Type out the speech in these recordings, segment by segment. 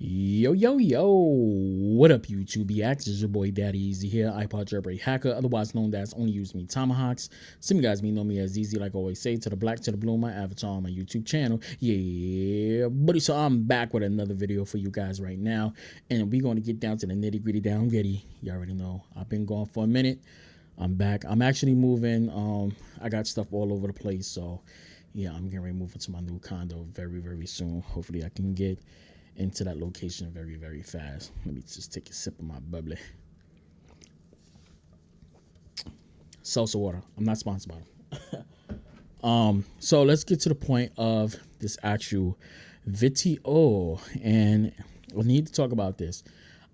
Yo, yo, yo, what up, YouTube? It's your boy Daddy Easy here, iPod jailbreak hacker, otherwise known as Only Use Me Tomahawks. Some of you guys may know me as Easy, like I always say, to the black, to the blue, my avatar on my YouTube channel. Yeah, buddy, so I'm back with another video for you guys right now, and we're going to get down to the nitty gritty down gritty. You already know, I've been gone for a minute. I'm back. I'm actually moving. I got stuff all over the place, so yeah, I'm getting ready to move into my new condo very soon. Hopefully I can get into that location very fast. Let me just take a sip of my bubbly salsa water. I'm not sponsored by them. So let's get to the point of this actual video, and we need to talk about this.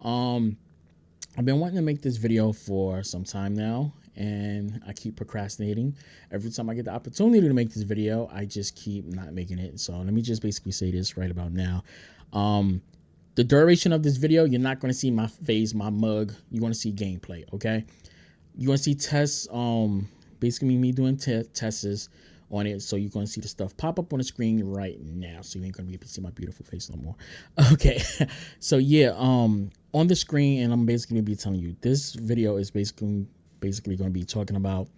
I've been wanting to make this video for some time now, and I keep procrastinating. Every time I get the opportunity to make this video, I just keep not making it. So let me just basically say this right about now. The duration of this video, you're not going to see my face, my mug. You're going to see gameplay, okay? You're going to see tests, basically me doing tests on it. So you're going to see the stuff pop up on the screen right now. So you ain't going to be able to see my beautiful face no more. Okay. So yeah, on the screen, and I'm basically going to be telling you, this video is basically going to be talking about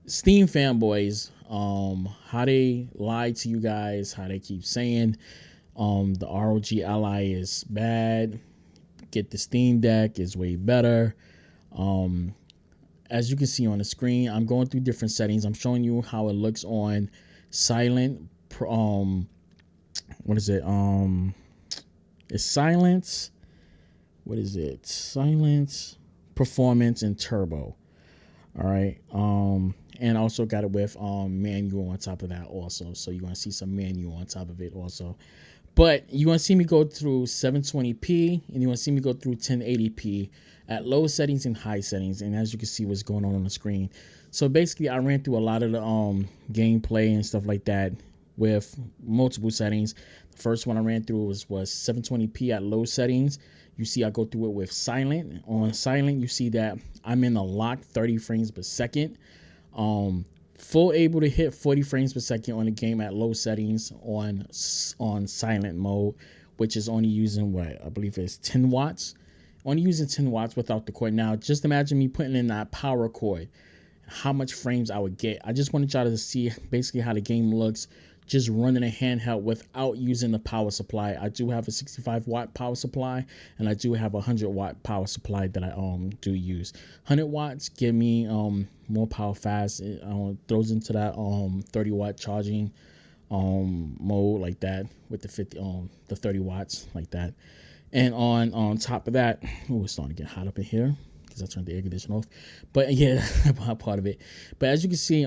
Steam fanboys, how they lie to you guys, how they keep saying the ROG Ally is bad, get the Steam Deck is way better. As you can see on the screen, I'm going through different settings. I'm showing you how it looks on silent. What is it? It's silence. What is it? Silence, performance, and turbo. All right. And also got it with manual on top of that also. So you're going to see some manual on top of it also. But you want to see me go through 720p, and you want to see me go through 1080p at low settings and high settings. And as you can see what's going on the screen. So basically I ran through a lot of the gameplay and stuff like that with multiple settings. The first one I ran through was 720p at low settings. You see I go through it with silent. On silent, you see that I'm in a locked 30 frames per second. Full able to hit 40 frames per second on the game at low settings on silent mode, which is only using what I believe is 10 watts. Only using 10 watts without the cord. Now, just imagine me putting in that power cord, how much frames I would get. I just wanted y'all to see basically how the game looks just running a handheld without using the power supply. I do have a 65 watt power supply, and I do have a 100 watt power supply that I do use. 100 watts give me more power fast. It throws into that 30 watt charging mode like that with the 30 watts like that. And on top of that, it's starting to get hot up in here because I turned the air conditioner off. But yeah, part of it. But as you can see,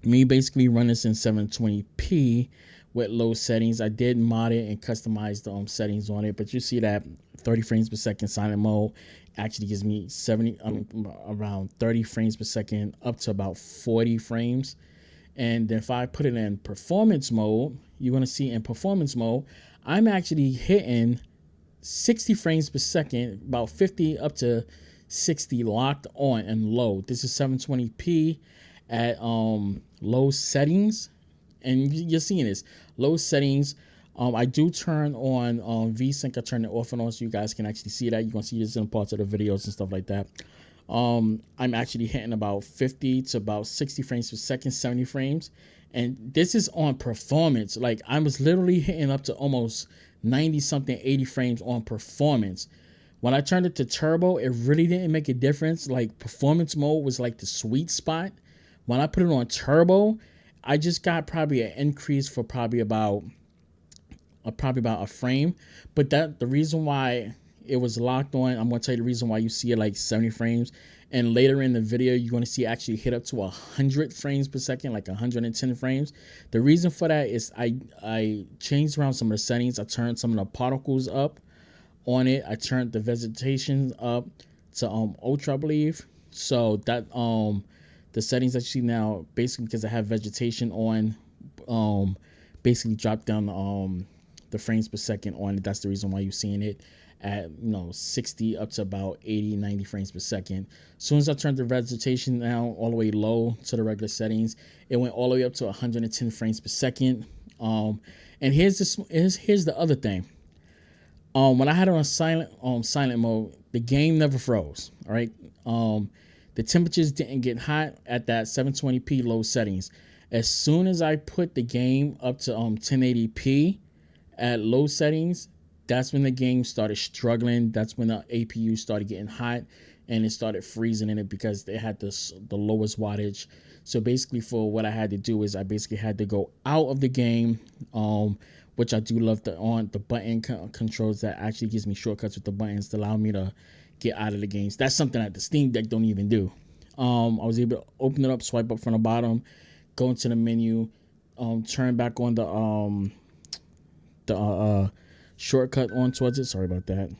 me basically run this in 720p with low settings. I did mod it and customize the settings on it, but you see that 30 frames per second silent mode actually gives me around 30 frames per second up to about 40 frames. And if I put it in performance mode, you're going to see in performance mode, I'm actually hitting 60 frames per second, about 50 up to 60 locked on and low. This is 720p at low settings, and you're seeing this low settings. I do turn on VSync. I turn it off and on so you guys can actually see that. You can see this in parts of the videos and stuff like that. I'm actually hitting about 50 to about 60 frames per second, 70 frames, and this is on performance. Like I was literally hitting up to almost 90 something, 80 frames on performance. When I turned it to turbo, it really didn't make a difference. Like performance mode was like the sweet spot. When I put it on turbo, I just got probably an increase for probably about a frame. But the reason why it was locked on, I'm going to tell you the reason why you see it like 70 frames. And later in the video, you're going to see actually hit up to 100 frames per second, like 110 frames. The reason for that is I changed around some of the settings. I turned some of the particles up on it. I turned the vegetation up to ultra, I believe. So that the settings that you see now, basically because I have vegetation on, basically drop down the frames per second on it. That's the reason why you're seeing it at 60 up to about 80, 90 frames per second. As soon as I turned the vegetation down all the way low to the regular settings, it went all the way up to 110 frames per second. And here's the other thing. When I had it on silent mode, the game never froze. All right. The temperatures didn't get hot at that 720p low settings. As soon as I put the game up to 1080p at low settings, that's when the game started struggling. That's when the APU started getting hot and it started freezing in it because they had the lowest wattage. So basically, for what I had to do is I basically had to go out of the game, which I do love the button controls that actually gives me shortcuts with the buttons to allow me to get out of the games. That's something that the Steam Deck don't even do. I was able to open it up, swipe up from the bottom, go into the menu, turn back on the shortcut on towards it. Sorry about that.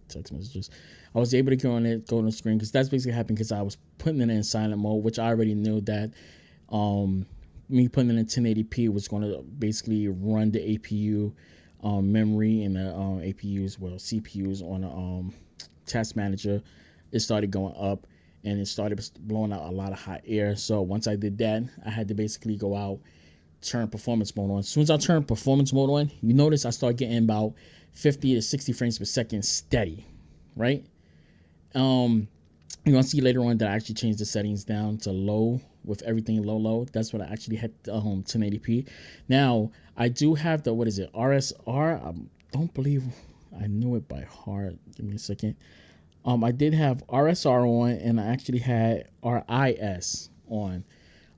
Text messages. I was able to go on it, go on the screen, because that's basically happened because I was putting it in silent mode, which I already knew that me putting it in 1080p was going to basically run the APU memory and the APUs, well, CPUs on a task manager. It started going up and it started blowing out a lot of hot air. So once I did that, I had to basically go out, turn performance mode on. As soon as I turn performance mode on, you notice I start getting about 50 to 60 frames per second steady, right? You're gonna see later on that I actually changed the settings down to low, with everything low. That's what I actually had 1080p. Now I do have the, what is it, RSR? I don't believe I knew it by heart. Give me a second. I did have RSR on, and I actually had RIS on.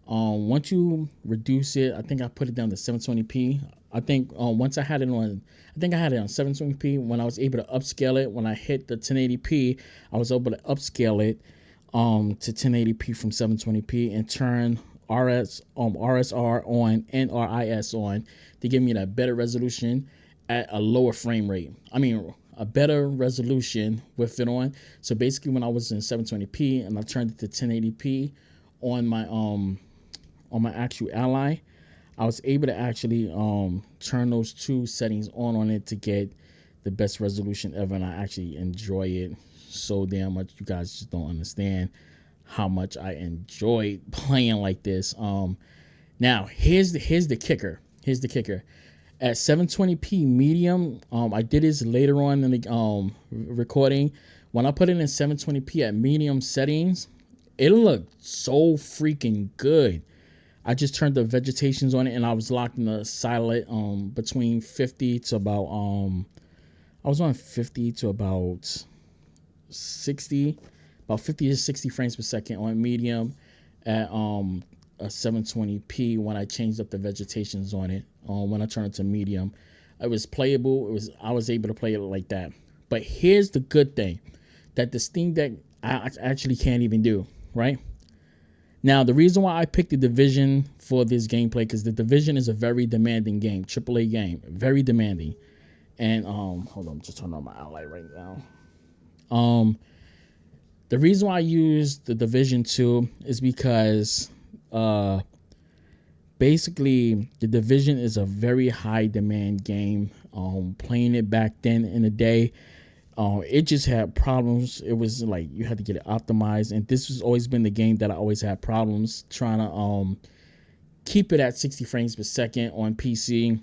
Once you reduce it, I think I put it down to 720p. I think once I had it on, I think I had it on 720p. When I was able to upscale it, when I hit the 1080p, I was able to upscale it to 1080p from 720p and turn RSR on and RIS on to give me that better resolution at a lower frame rate. I mean, a better resolution with it on. So basically, when I was in 720p and I turned it to 1080p on my actual Ally, I was able to actually turn those two settings on it to get the best resolution ever, and I actually enjoy it so damn much. You guys just don't understand how much I enjoy playing like this. Now here's the kicker. Here's the kicker. At 720p medium, I did this later on in the recording. When I put it in 720p at medium settings, it looked so freaking good. I just turned the vegetations on it, and I was locked in the silent between 50 to about I was on 50 to about 60, about 50 to 60 frames per second on medium at a 720p when I changed up the vegetations on it. When I turned it to medium, it was playable. I was able to play it like that. But here's the good thing that the Steam Deck I actually can't even do, right? Now, the reason why I picked the Division for this gameplay, because the Division is a very demanding game, AAA game, very demanding. And hold on, I'm just turning on my Ally right now. The reason why I use the Division 2 is because basically the Division is a very high demand game. Playing it back then in the day, it just had problems. It was like you had to get it optimized, and this has always been the game that I always had problems trying to keep it at 60 frames per second on PC.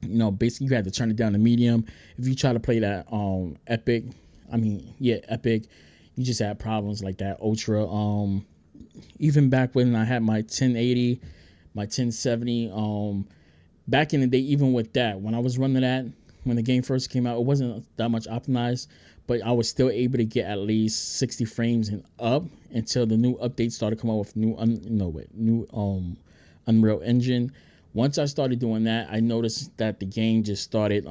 You know, basically you had to turn it down to medium. If you try to play that Epic, you just had problems like that. Ultra, even back when I had my 1080, my 1070, back in the day, even with that, when I was running that, when the game first came out, it wasn't that much optimized, but I was still able to get at least 60 frames and up until the new updates started coming out with new Unreal Engine. Once I started doing that, I noticed that the game just started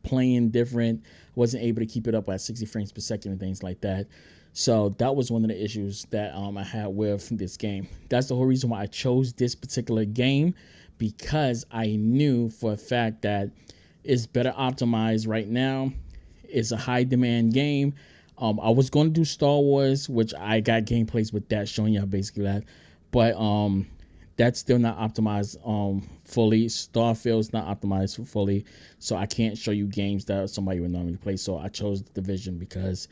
playing different. I wasn't able to keep it up at 60 frames per second and things like that. So that was one of the issues that I had with this game. That's the whole reason why I chose this particular game, because I knew for a fact that it's better optimized right now. It's a high demand game. I was going to do Star Wars, which I got gameplays with that showing y'all basically that, but that's still not optimized fully. Starfield's not optimized fully, so I can't show you games that somebody would normally play. So I chose the Division because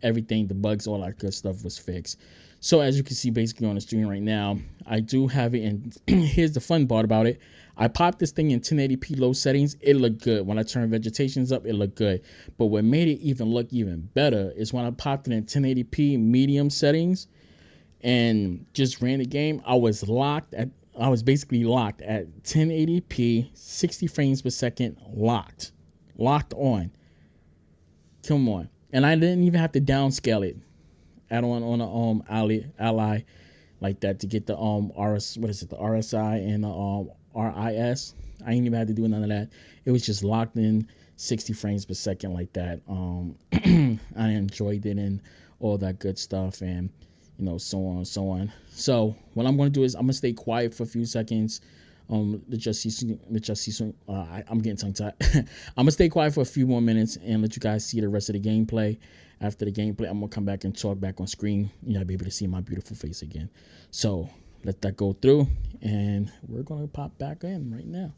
everything, the bugs, all that good stuff was fixed. So as you can see basically on the screen right now, I do have it, and here's the fun part about it. I popped this thing in 1080p low settings. It looked good. When I turned vegetations up, it looked good. But what made it even look even better is when I popped it in 1080p medium settings and just ran the game, I was basically locked at 1080p, 60 frames per second, locked on. Come on. And I didn't even have to downscale it add on the Ally like that to get the the RSI and the RIS. I ain't even had to do none of that. It was just locked in 60 frames per second like that. I enjoyed it and all that good stuff, and so on and so on. So what I'm going to do is I'm gonna stay quiet for a few seconds. I'm getting tongue tied. I'm gonna stay quiet for a few more minutes and let you guys see the rest of the gameplay. After the gameplay, I'm gonna come back and talk back on screen. You'll be able to see my beautiful face again. So let that go through, and we're gonna pop back in right now.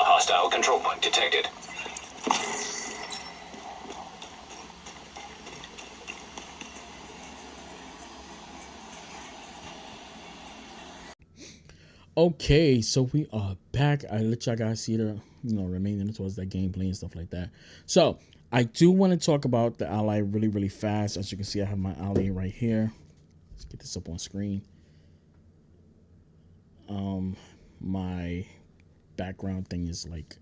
Hostile control point detected. Okay, so we are back. I let y'all guys see the remaining towards that gameplay and stuff like that. So I do want to talk about the Ally really fast. As you can see, I have my Ally right here. Let's get this up on screen. My background thing is like,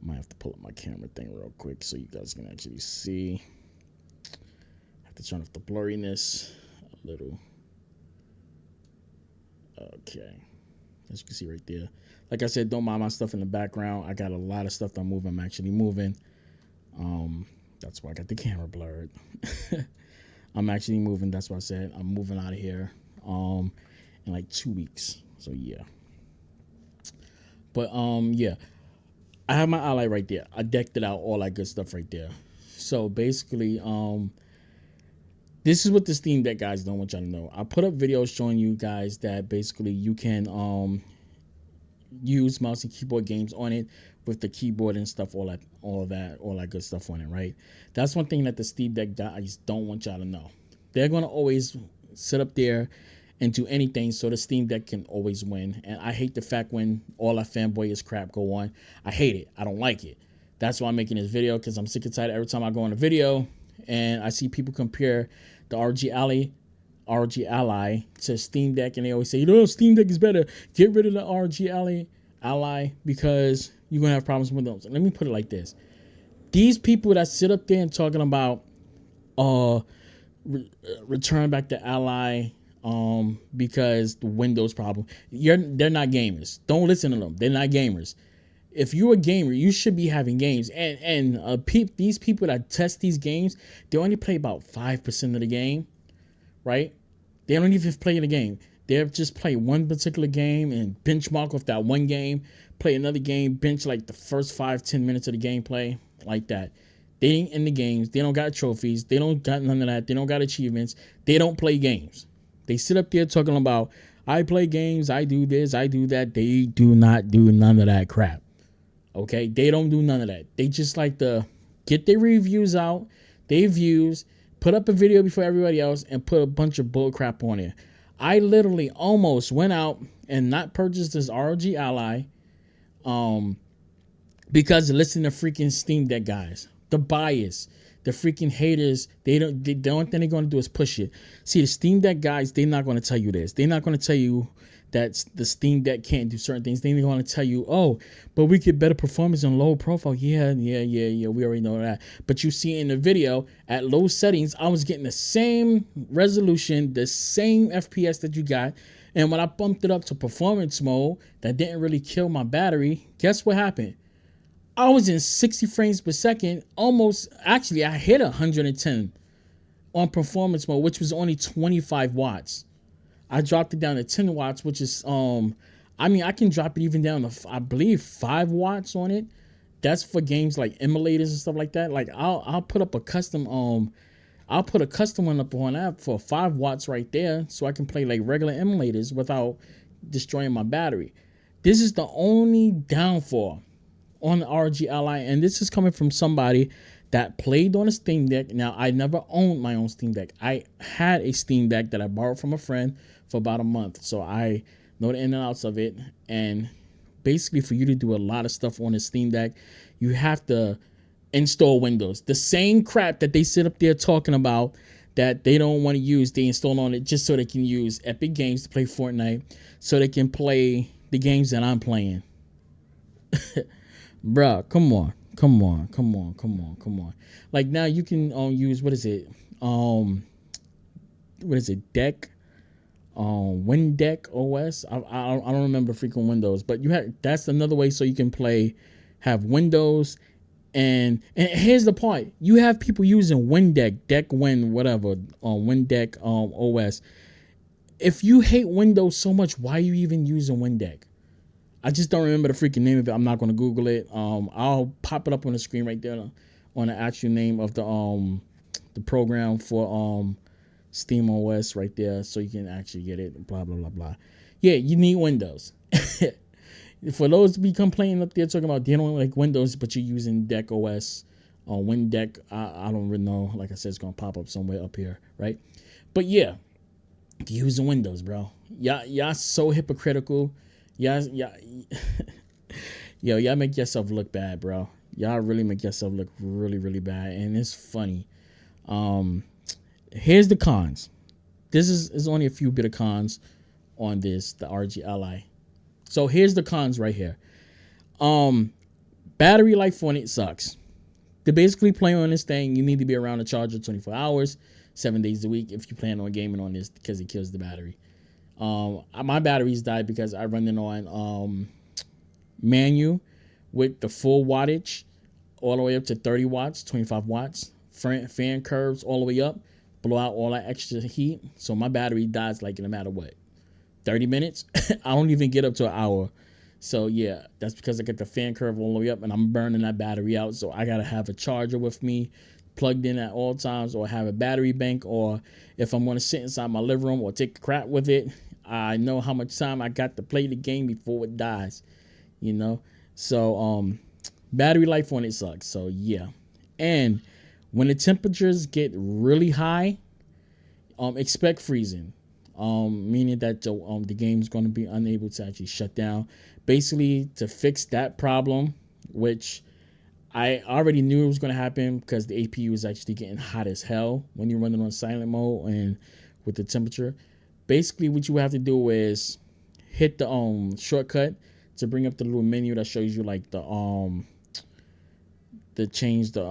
I might have to pull up my camera thing real quick so you guys can actually see. I have to turn off the blurriness a little. Okay, as you can see right there. Like I said, don't mind my stuff in the background. I got a lot of stuff that I'm moving. I'm actually moving. That's why I got the camera blurred. I'm actually moving. That's why I said I'm moving out of here in like 2 weeks. So yeah. But yeah, I have my Ally right there. I decked it out, all that good stuff right there. So basically, this is what the Steam Deck guys don't want y'all to know. I put up videos showing you guys that basically you can use mouse and keyboard games on it with the keyboard and stuff, all that good stuff on it, right? That's one thing that the Steam Deck guys don't want y'all to know. They're gonna always sit up there and do anything so the Steam Deck can always win. And I hate the fact when all that fanboy is crap go on. I hate it. I don't like it. That's why I'm making this video, because I'm sick and tired every time I go on a video and I see people compare the ROG Ally to Steam Deck, and they always say, Steam Deck is better. Get rid of the ROG Ally because you're gonna have problems with those. Let me put it like this: these people that sit up there and talking about return back to Ally because the Windows problem, they're not gamers. Don't listen to them. They're not gamers. If you're a gamer, you should be having games. And these people that test these games, they only play about 5% of the game, right? They don't even play the game. They just play one particular game and benchmark off that one game, play another game, bench like the first 5-10 minutes of the gameplay, like that. They ain't in the games. They don't got trophies. They don't got none of that. They don't got achievements. They don't play games. They sit up there talking about, I play games, I do this, I do that. They do not do none of that crap. Okay? They don't do none of that. They just like to get their reviews out, their views, put up a video before everybody else, and put a bunch of bull crap on it. I literally almost went out and not purchased this ROG Ally because listen to freaking Steam Deck guys. The bias, the freaking haters, the only thing they're going to do is push it. See, the Steam Deck guys, they're not going to tell you this. They're not going to tell you that the Steam Deck can't do certain things. They're going to tell you, oh, but we get better performance on low profile. Yeah. We already know that. But you see in the video, at low settings, I was getting the same resolution, the same FPS that you got. And when I bumped it up to performance mode, that didn't really kill my battery. Guess what happened? I was in 60 frames per second, actually I hit 110 on performance mode, which was only 25 watts. I dropped it down to 10 watts, which is, I can drop it even down to, I believe, 5 watts on it. That's for games like emulators and stuff like that. Like I'll put up a custom, I'll put a custom one up on that for 5 watts right there, so I can play like regular emulators without destroying my battery. This is the only downfall on the ROG Ally, and this is coming from somebody that played on a Steam Deck. Now, I never owned my own Steam Deck. I had a Steam Deck that I borrowed from a friend for about a month, so I know the ins and outs of it. And basically, for you to do a lot of stuff on a Steam Deck, you have to install Windows. The same crap that they sit up there talking about that they don't want to use, they install on it just so they can use Epic Games to play Fortnite, so they can play the games that I'm playing. Bruh, come on. Like now you can use, Deck, WinDeck OS. I don't remember freaking Windows, but that's another way so you can have Windows, and here's the part: you have people using WinDeck OS. If you hate Windows so much, why are you even using WinDeck? I just don't remember the freaking name of it. I'm not going to Google it. I'll pop it up on the screen right there on the actual name of the program for Steam OS right there, so you can actually get it. Blah blah blah blah. Yeah, you need Windows. For those to be complaining up there talking about they don't like Windows, but you're using Deck OS or WinDeck, I don't really know. Like I said, it's gonna pop up somewhere up here, right? But yeah, using Windows, bro. Y'all so hypocritical. Y'all make yourself look bad, bro. Y'all really make yourself look really, really bad, and it's funny. Here's the cons. This is only a few bit of cons on the ROG Ally. So here's the cons right here. Battery life on it sucks. To basically play on this thing, you need to be around the charger 24 hours, 7 days a week if you plan on gaming on this, because it kills the battery. My batteries died because I run it on manual with the full wattage all the way up to 30 watts, 25 watts, fan curves all the way up, blow out all that extra heat. So my battery dies like in a matter of 30 minutes. I don't even get up to an hour. So yeah, that's because I get the fan curve all the way up and I'm burning that battery out. So I gotta have a charger with me plugged in at all times, or have a battery bank, or if I'm going to sit inside my living room or take a crap with it, I know how much time I got to play the game before it dies, so battery life on it sucks. So yeah, and when the temperatures get really high, Expect freezing, meaning that the game's going to be unable to actually shut down. Basically, to fix that problem, which I already knew it was going to happen because the APU is actually getting hot as hell when you're running on silent mode and with the temperature. Basically, what you have to do is hit the shortcut to bring up the little menu that shows you like the change the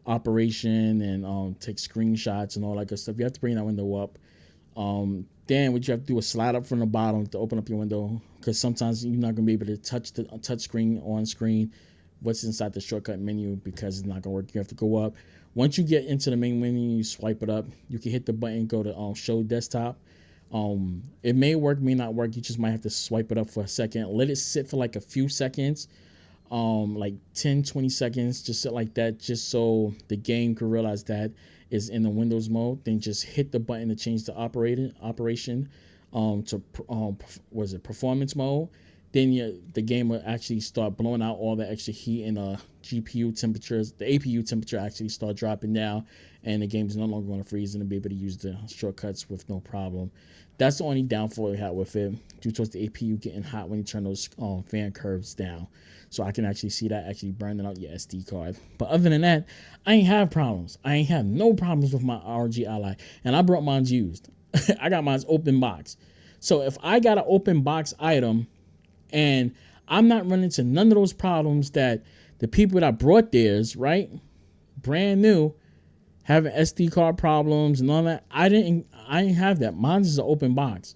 operation and take screenshots and all that good stuff. You have to bring that window up. Then what you have to do is slide up from the bottom to open up your window, because sometimes you're not gonna be able to touch the touch screen on screen what's inside the shortcut menu, because it's not gonna work. You have to go up. Once you get into the main menu, you swipe it up. You can hit the button, go to show desktop. It may work, may not work. You just might have to swipe it up for a second. Let it sit for like a few seconds, like 10-20 seconds, just sit like that, just so the game can realize that is in the Windows mode. Then just hit the button to change the operation to was it performance mode. Then the game will actually start blowing out all the extra heat, and GPU temperatures, the APU temperature actually start dropping down, and the game is no longer going to freeze and be able to use the shortcuts with no problem. That's the only downfall we had with it, due towards the APU getting hot when you turn those fan curves down. So I can actually see that actually burning out your SD card. But other than that, I ain't have problems. I ain't have no problems with my ROG Ally. And I brought mine used. I got mine open box. So if I got an open box item and I'm not running into none of those problems that the people that brought theirs, right, brand new, having SD card problems and all that, I didn't have that. Mine is an open box.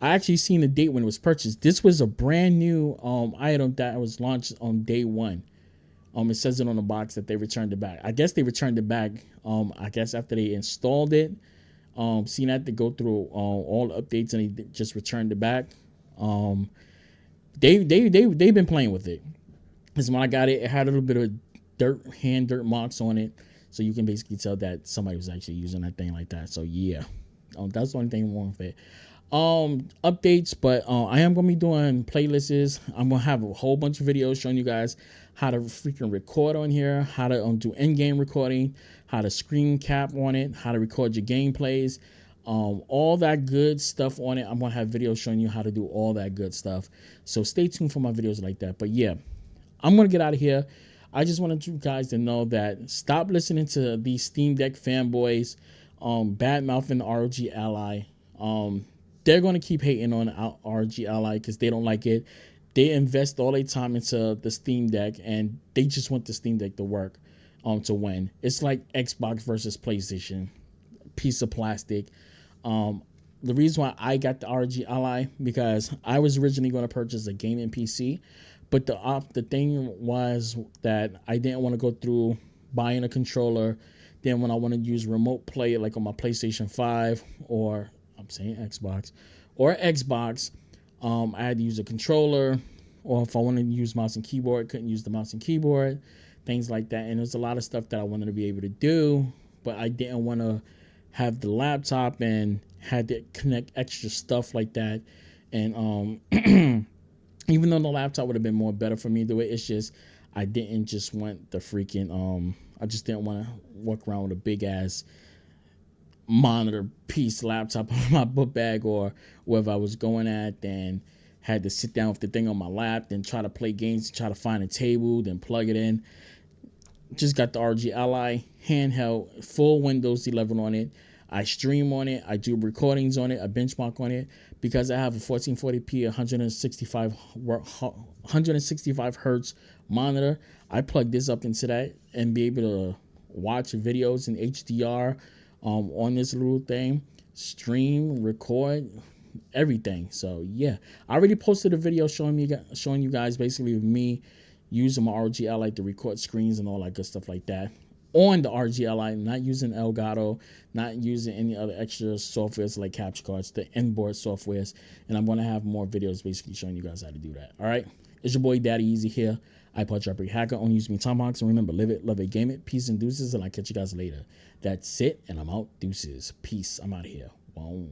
I actually seen the date when it was purchased. This was a brand new item that was launched on day one. It says it on the box that they returned it back. I guess they returned it back. I guess after they installed it, seen that to go through all the updates, and they just returned it back. They've been playing with it. Because when I got it, it had a little bit of hand dirt marks on it, so you can basically tell that somebody was actually using that thing like that. So yeah, that's the only thing wrong with it. Updates, but I am gonna be doing playlists. I'm gonna have a whole bunch of videos showing you guys how to freaking record on here, how to do in-game recording, how to screen cap on it, how to record your gameplays, all that good stuff on it. I'm gonna have videos showing you how to do all that good stuff, so stay tuned for my videos like that. But yeah, I'm gonna get out of here. I just wanted you guys to know that stop listening to these Steam Deck fanboys, bad mouthing the ROG Ally. They're going to keep hating on ROG Ally because they don't like it. They invest all their time into the Steam Deck, and they just want the Steam Deck to work, to win. It's like Xbox versus PlayStation, piece of plastic. The reason why I got the ROG Ally, because I was originally going to purchase a gaming PC, but the thing was that I didn't want to go through buying a controller. Then when I want to use remote play, like on my PlayStation 5 or I'm saying Xbox, I had to use a controller, or if I wanted to use mouse and keyboard, couldn't use the mouse and keyboard, things like that. And there's a lot of stuff that I wanted to be able to do, but I didn't want to have the laptop and had to connect extra stuff like that. And even though the laptop would have been more better for me, the way it's just, I didn't just want the freaking I just didn't want to walk around with a big ass monitor piece laptop on my book bag or wherever I was going at, then had to sit down with the thing on my lap, then try to play games, try to find a table, then plug it in. Just got the ROG Ally handheld, full Windows 11 on it. I stream on it, I do recordings on it, I benchmark on it, because I have a 1440p 165 hertz monitor. I plug this up into that and be able to watch videos in HDR on this little thing, stream, record, everything. So yeah, I already posted a video showing you guys basically me using my ROG Ally to record screens and all that good stuff like that on the ROG Ally, not using Elgato, not using any other extra softwares like capture cards, the inboard softwares. And I'm going to have more videos basically showing you guys how to do that. All right, it's your boy Daddy Easy here, iPod Dropper Hacker. Only use me Tomahawks, and remember, live it, love it, game it. Peace and deuces, and I'll catch you guys later. That's it, and I'm out. Deuces. Peace. I'm out of here. Boom.